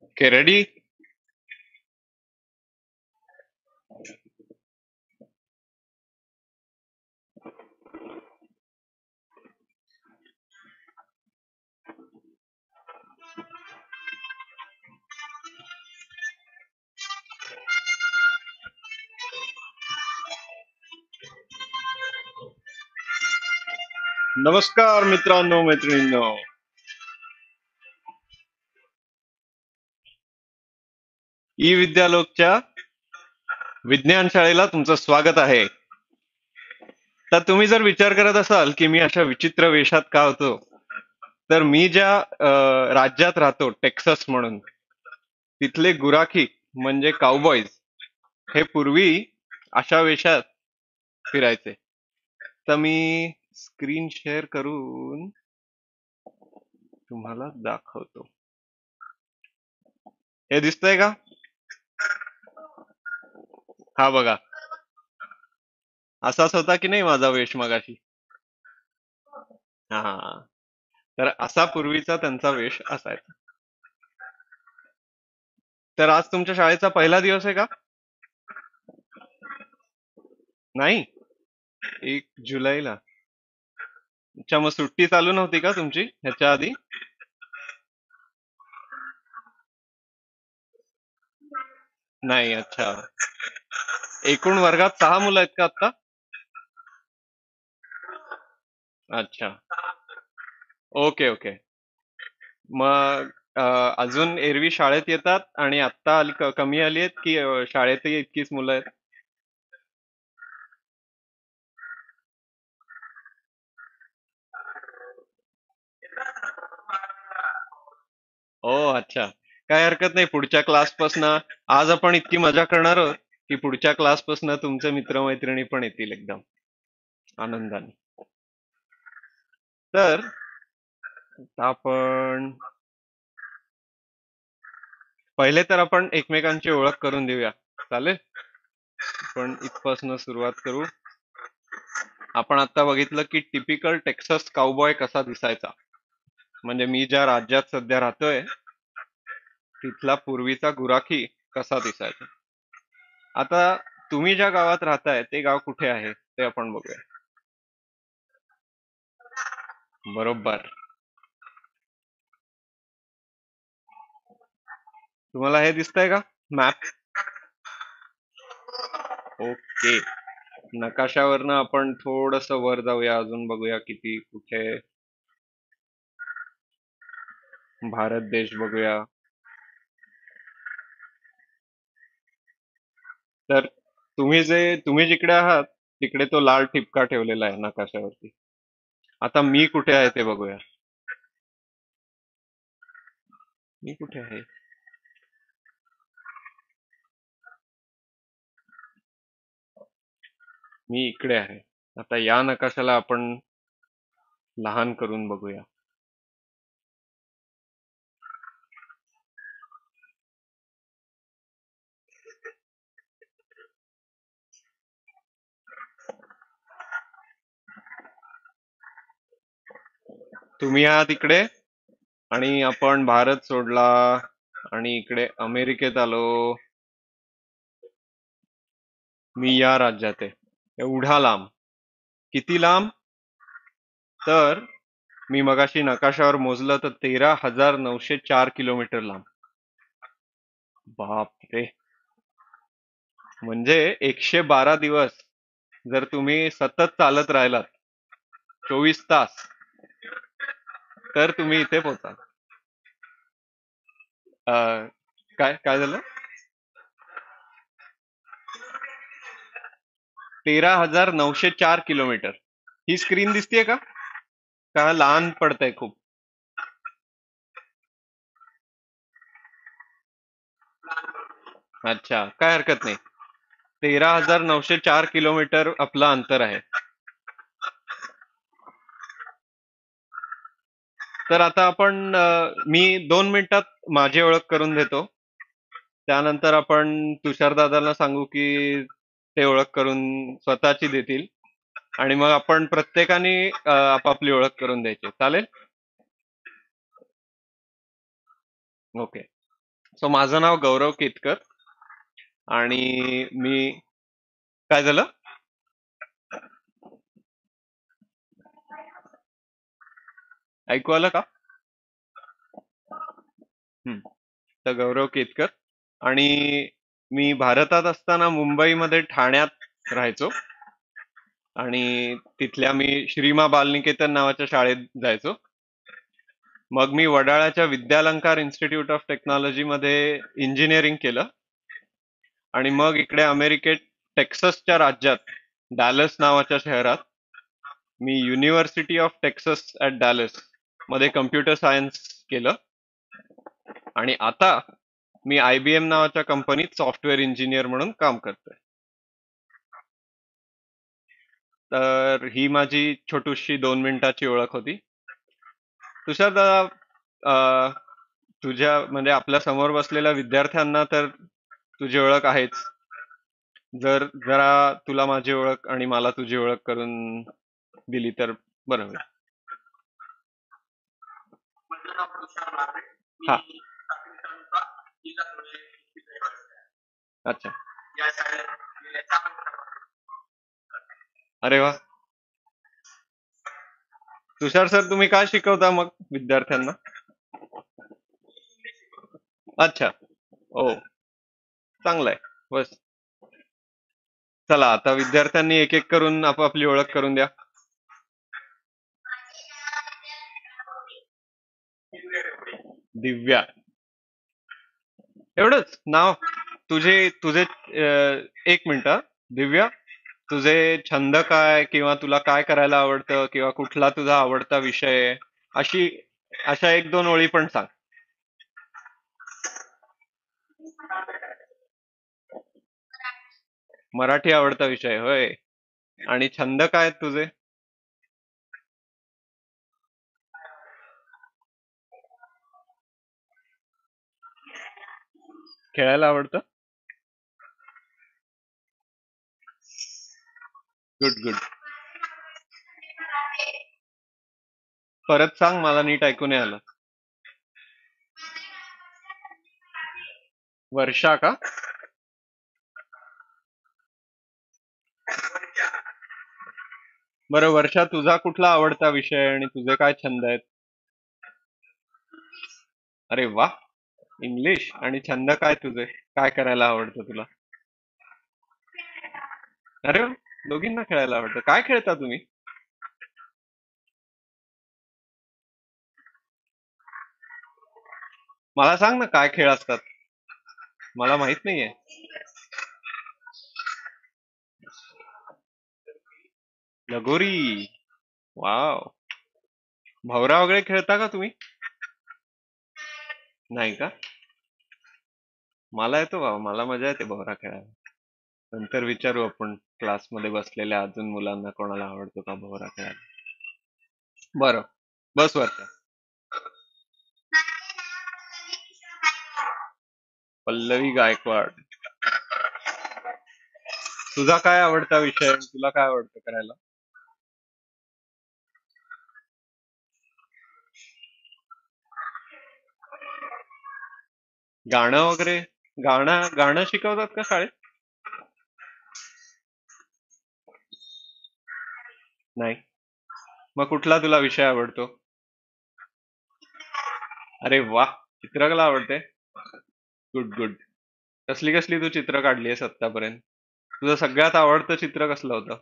Okay, ready. नमस्कार मित्रांनो, मैत्रिणींनो. ई विद्यालोकच्या विज्ञान शाळेला तुमचं स्वागत आहे. तर तुम्ही जर विचार करत असाल की मी अशा विचित्र वेशात का होतो, तर मी ज्या राज्यात राहतो, टेक्सास म्हणून, तिथले गुराखी म्हणजे काउबॉईज हे पूर्वी अशा वेशात फिरायचे. तर मी स्क्रीन शेअर करून तुम्हाला दाखवतो. हे दिसतंय का? हा बघा, असाच होता की नाही माझा वेश मगाशी. हा, तर असा पूर्वीचा त्यांचा वेश असायचा. तर आज तुमच्या शाळेचा पहिला दिवस आहे का? नाही, 1 जुलैला. अच्छा, मग सुट्टी चालू नव्हती का तुमची ह्याच्या आधी? नाही, अच्छा. एकूण वर्गात 6 मुलं आहेत का आता? अच्छा, ओके ओके. मग अजून एरवी शाळेत येतात आणि आत्ता कमी आली आहेत की शाळेतही इतकीच मुलं आहेत? ओ अच्छा, काय हरकत नाही. पुढच्या क्लासपासनं आज आपण इतकी मजा करणार आहोत की पुढच्या क्लासपासनं तुमचे मित्रमैत्रिणी पण येतील एकदम आनंदाने. तर आता आपण पहिले तर आपण एकमेकांची ओळख करून देऊया. चालेल? आपण इथपासून सुरुवात करू. आपण आता बघितलं की टिपिकल टेक्सास काउबॉय कसा दिसायचा, म्हणजे मी ज्या राज्यात सध्या राहतोय तिथला पूर्वीचा गुराखी कसा दिसायचा. आता तुम्ही ज्या गावात राहताय ते गाव कुठे आहे ते आपण बघूया. बरोबर. तुम्हाला हे दिसतंय का मॅप? ओके. नकाशावरनं आपण थोडस वर जाऊया, अजून बघूया किती कुठे भारत देश बघूया. तर तुम्ही जिकडे आहात तिकडे तो लाल ठिपका ठेवलेला आहे नकाशावरती. आता मी कुठे आहे ते बघूया. मी कुठे आहे? मी इकडे आहे. आता या नकाशाला आपण लहान करून बघूया. तुम्ही आहात इकडे आणि आपण भारत सोडला आणि इकडे अमेरिकेत आलो. मी या राज्यात आहे. एवढा लांब. किती लांब? तर मी मगाशी नकाशावर मोजलं तर 13,904 किलोमीटर लांब. बाप रे. म्हणजे 112 दिवस जर तुम्ही सतत चालत राहिलात, 24 तास, तर तुम्ही इथे पोहोचाल. काय काय झालं? 13,904 किलोमीटर. ही स्क्रीन दिसतीये का? का लहान पडतंय खूप? अच्छा, काय हरकत नाही. 13,904 किलोमीटर आपलं अंतर आहे. तर आता आपण मी 2 मिनिटात माझी ओळख करून देतो. त्यानंतर आपण तुषार दादांना सांगू की ते ओळख करून स्वतःची देतील आणि मग आपण प्रत्येकाने आपापली ओळख करून द्यायची. चालेल? ओके. सो माझं नाव गौरव केतकर आणि मी काय झालं? ऐकू आलं का? हं. तर गौरव केतकर आणि मी भारतात असताना मुंबईमध्ये ठाण्यात राहायचो आणि तिथल्या मी श्रीमा बालनिकेतन नावाच्या शाळेत जायचो. मग मी वडाळ्याच्या विद्यालंकार इन्स्टिट्यूट ऑफ टेक्नॉलॉजी मध्ये इंजिनिअरिंग केलं आणि मग इकडे अमेरिकेत टेक्सासच्या राज्यात डॅलस नावाच्या शहरात मी university of Texas at Dallas मध्ये कम्प्युटर सायन्स केलं आणि आता मी IBM नावाच्या कंपनीत सॉफ्टवेअर इंजिनियर म्हणून काम करतोय. तर ही माझी छोटीशी 2 मिनिटाची ओळख होती. तुषार दादा, अ, तुझ्या म्हणजे आपल्या समोर बसलेल्या विद्यार्थ्यांना तर तुझी ओळख आहेच. जरा तुला माझी ओळख आणि मला तुझी ओळख करून दिली तर बरं होईल. हा. अच्छा. अरे वा. तुषार सर, तुम्ही काय शिकवता मग विद्यार्थ्यांना? अच्छा. ओ, चांगलंय. बस. चला आता विद्यार्थ्यांनी एक एक करून आपापली ओळख करून द्या. दिव्या. एवढंच नाव? तुझे तुझे एक मिनिट हा. दिव्या, तुझे छंद काय किंवा तुला काय करायला आवडतं किंवा कुठला तुझा आवडता विषय आहे? अशी अशा 1-2 ओळी पण सांग. मराठी आवडता विषय होय. आणि छंद काय आहेत तुझे? खेळायला आवडतं? Good good. परत सांग, मला नीट ऐकू नाही आलं. वर्षा का? बरं वर्षा, तुझा कुठला आवडता विषय आणि तुझे काय छंद आहेत? अरे वा. इंग्लिश आणि छंद काय तुझे? काय करायला आवडतं तुला? अरे वा, दोघींना खेळायला आवडतं. काय खेळता तुम्ही? मला सांग ना काय खेळ असतात. मला माहित नाहीये. लगोरी. वाव. भवरा वगैरे खेळता का तुम्ही? नाही का? मला येतो बाबा, मला मजा येते भवरा खेळायला. नंतर विचारू आपण क्लासमध्ये बसलेल्या अजून मुलांना कोणाला आवडतो का भवरा खेळायला. बरं. बस वर्षा. पल्लवी गायकवाड. तुझा काय आवडता विषय आणि तुला काय आवडतं करायला? गाणं वगैरे? गाणं गाणं शिकवतात का शाळेत? नाही. मग कुठला तुला विषय आवडतो? अरे वा. चित्रकला आवडते. Good good. कसली कसली तू चित्र काढली आहेस आतापर्यंत? तुझं सगळ्यात आवडतं चित्र कसलं होतं?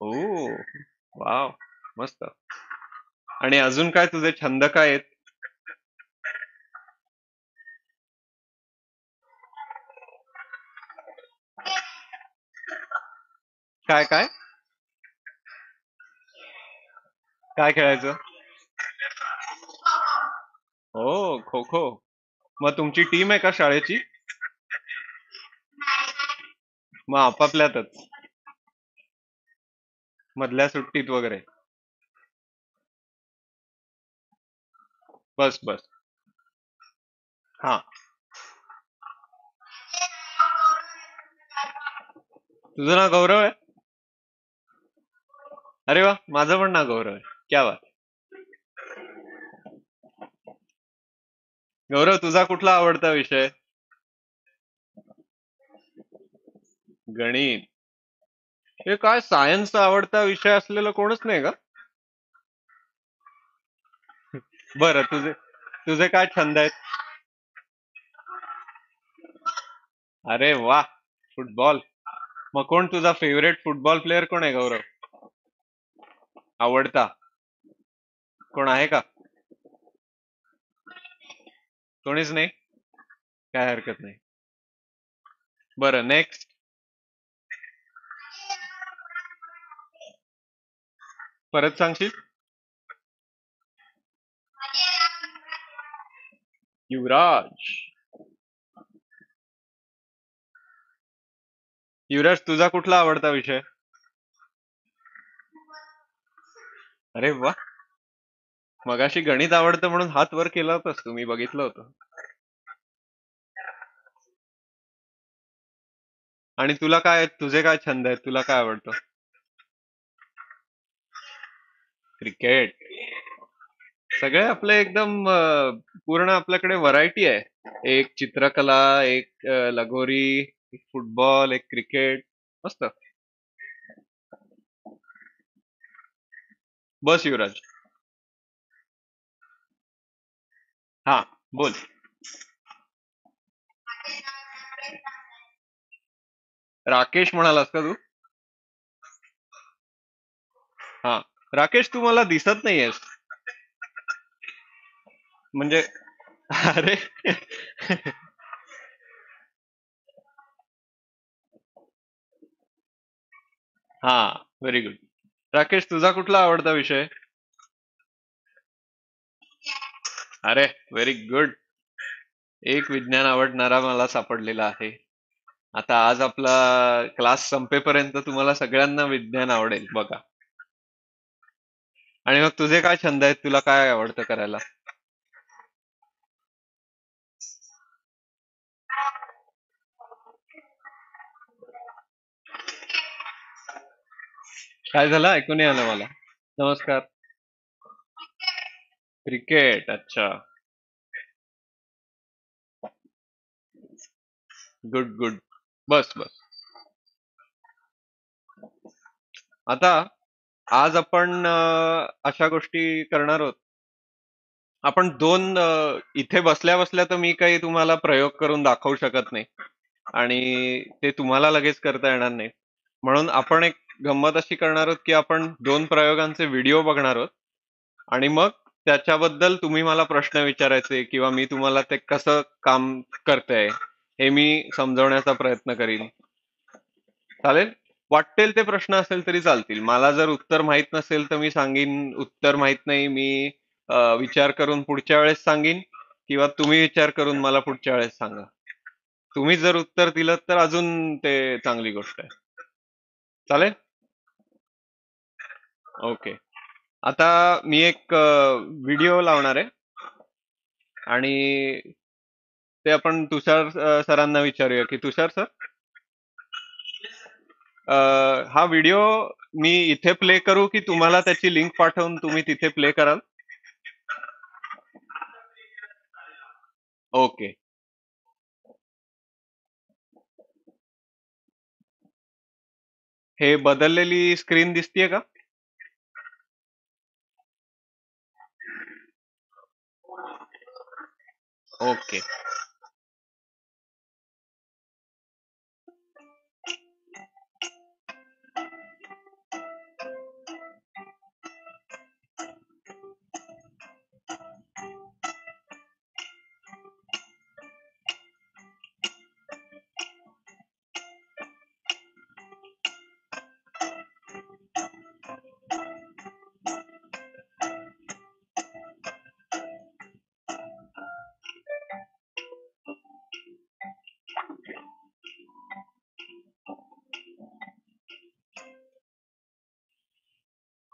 ओ. वाव. मस्त. आणि अजून काय तुझे छंद काय आहेत? काय काय? काय खेळायचं? हो, खो खो. मग तुमची टीम आहे का शाळेची? मग आपापल्यातच मधल्या सुट्टीत वगैरे? बस बस. हा. तुझं नाव गौरव आहे? अरे वा, माझं पण नाव गौरव आहे. क्या बात. गौरव, तुझा कुठला आवडता विषय? गणित. हे काय, सायन्सचा आवडता विषय असलेला कोणच नाही का? बरं, तुझे तुझे काय छंद आहेत? अरे वा, फुटबॉल. मग कोण तुझा फेवरेट फुटबॉल प्लेअर कोण आहे गौरव? आवडता कोण आहे का? कोणीच नाही? काय हरकत नाही. बरं, नेक्स्ट. परत सांगशील? युवराज. युवराज, तुझा कुठला आवडता विषय? अरे वा. मगाशी गणित आवडतं म्हणून हात वर केला होतास तू, मी बघितलं होतं. आणि तुला काय, तुझे काय छंद आहेत, तुला काय आवडतं? क्रिकेट. सगळे आपले एकदम पूर्ण आपल्याकडे व्हरायटी आहे. एक चित्रकला, एक लगोरी, एक फुटबॉल, एक क्रिकेट. मस्त. बस युवराज. हा, बोल. राकेश म्हणालास का तू? हा. राकेश, तू मला दिसत नाहीयेस. म्हणजे अरे. हा. Very good. राकेश, तुझा कुठला आवडता विषय? अरे, व्हेरी गुड. एक विज्ञान आवडणारा मला सापडलेला आहे. आता आज आपला क्लास संपेपर्यंत तुम्हाला सगळ्यांना विज्ञान आवडेल बघा. आणि मग तुझे काय छंद आहेत, तुला काय आवडतं करायला? काय झालं, ऐकून नाही आलं मला. नमस्कार. क्रिकेट, अच्छा. Good good. बस बस. आता आज आपण अशा गोष्टी करणार आहोत. आपण दोन इथे बसल्या बसल्या तर मी काही तुम्हाला प्रयोग करून दाखवू शकत नाही, आणि ते तुम्हाला लगेच करता येणार नाही. म्हणून आपण एक गंमत अशी करणार आहोत की आपण दोन प्रयोगांचे व्हिडिओ बघणार आहोत, आणि मग त्याच्याबद्दल तुम्ही मला प्रश्न विचारायचे किंवा मी तुम्हाला ते कसं काम करतंय हे मी समजवण्याचा प्रयत्न करीन. चालेल? वाटेल ते प्रश्न असेल तरी चालतील. मला जर उत्तर माहित नसेल तर मी सांगीन उत्तर माहित नाही, मी विचार करून पुढच्या वेळेस सांगीन, किंवा तुम्ही विचार करून मला पुढच्या वेळेस सांगा. तुम्ही जर उत्तर दिलं तर अजून ते चांगली गोष्ट आहे. चालेल? ओके. आता मी एक व्हिडिओ लावणार आहे, आणि ते आपण तुषार सरांना विचारूया की तुषार सर, हा व्हिडिओ मी इथे प्ले करू की तुम्हाला त्याची लिंक पाठवून तुम्ही तिथे प्ले कराल? ओके. हे बदललेली स्क्रीन दिसतीये का? ओके.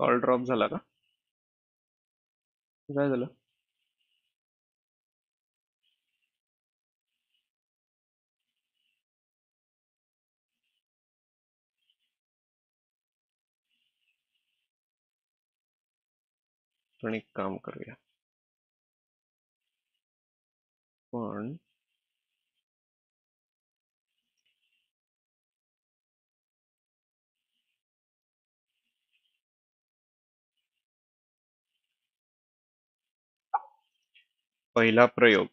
कॉल ड्रॉप झाला का? काय झालं? पण एक काम करूया. पण पहिला प्रयोग